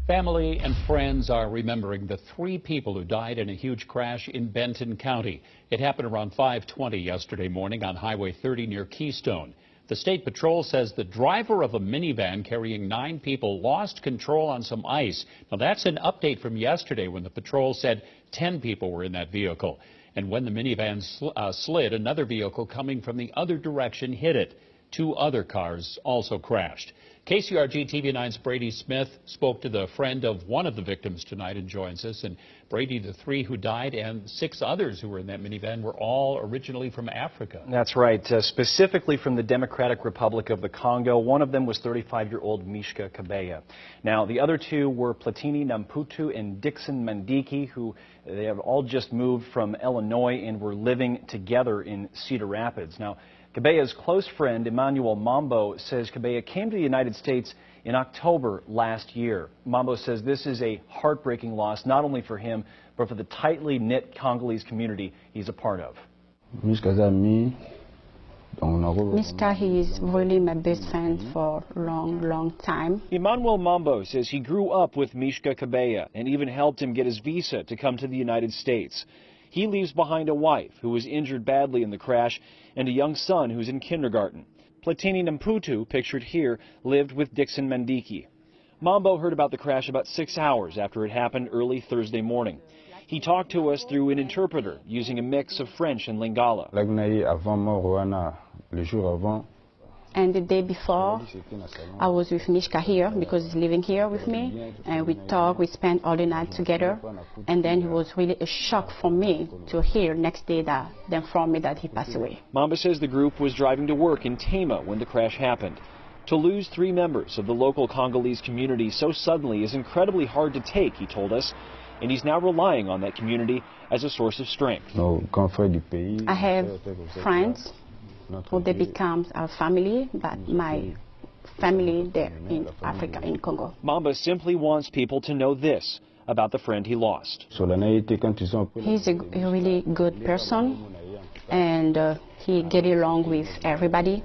Family and friends are remembering the 3 people who died in a huge crash in Benton County. It happened around 5:20 yesterday morning on Highway 30 near Keystone. The State Patrol says the driver of a minivan carrying 9 people lost control on some ice. Now, that's an update from yesterday when the patrol said 10 people were in that vehicle. And when the minivan slid, another vehicle coming from the other direction hit it. 2 other cars also crashed. KCRG TV9's Brady Smith spoke to the friend of one of the victims tonight and joins us. And Brady, the 3 who died and 6 others who were in that minivan were all originally from Africa. That's right, specifically from the Democratic Republic of the Congo. One of them was 35-year-old MISHKA KABEYA. Now, the other 2 were PLATINI NAMPUTU and DICKSON MANDIKI, who they have all just moved from Illinois and were living together in Cedar Rapids. Now, Kabeya's close friend, Emmanuel Mambo, says Kabeya came to the United States in October last year. Mambo says this is a heartbreaking loss, not only for him, but for the tightly knit Congolese community he's a part of. Mishka, he is really my best friend for a long time. Emmanuel Mambo says he grew up with Mishka Kabeya and even helped him get his visa to come to the United States. He leaves behind a wife who was injured badly in the crash and a young son who's in kindergarten. Platini Namputu, pictured here, lived with Dickson Mandiki. Mambo heard about the crash about 6 hours after it happened early Thursday morning. He talked to us through an interpreter using a mix of French and Lingala. And the day before, I was with Mishka here because he's living here with me. And we talked, we spent all the night together. And then it was really a shock for me to hear next day that they informed me that he passed away. Mamba says the group was driving to work in Tema when the crash happened. To lose 3 members of the local Congolese community so suddenly is incredibly hard to take, he told us. And he's now relying on that community as a source of strength. I have friends who they become our family, but my family there in Africa, in Congo. Mamba simply wants people to know this about the friend he lost. He's a really good person, and he gets along with everybody.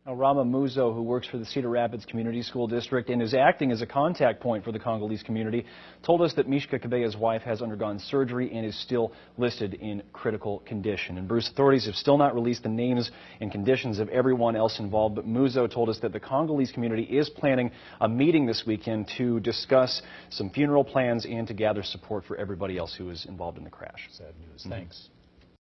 Rama Muzo, who works for the Cedar Rapids Community School District and is acting as a contact point for the Congolese community, told us that Mishka Kabeya's wife has undergone surgery and is still listed in critical condition. And Bruce, authorities have still not released the names and conditions of everyone else involved, but Muzo told us that the Congolese community is planning a meeting this weekend to discuss some funeral plans and to gather support for everybody else who was involved in the crash. Sad news. Thanks.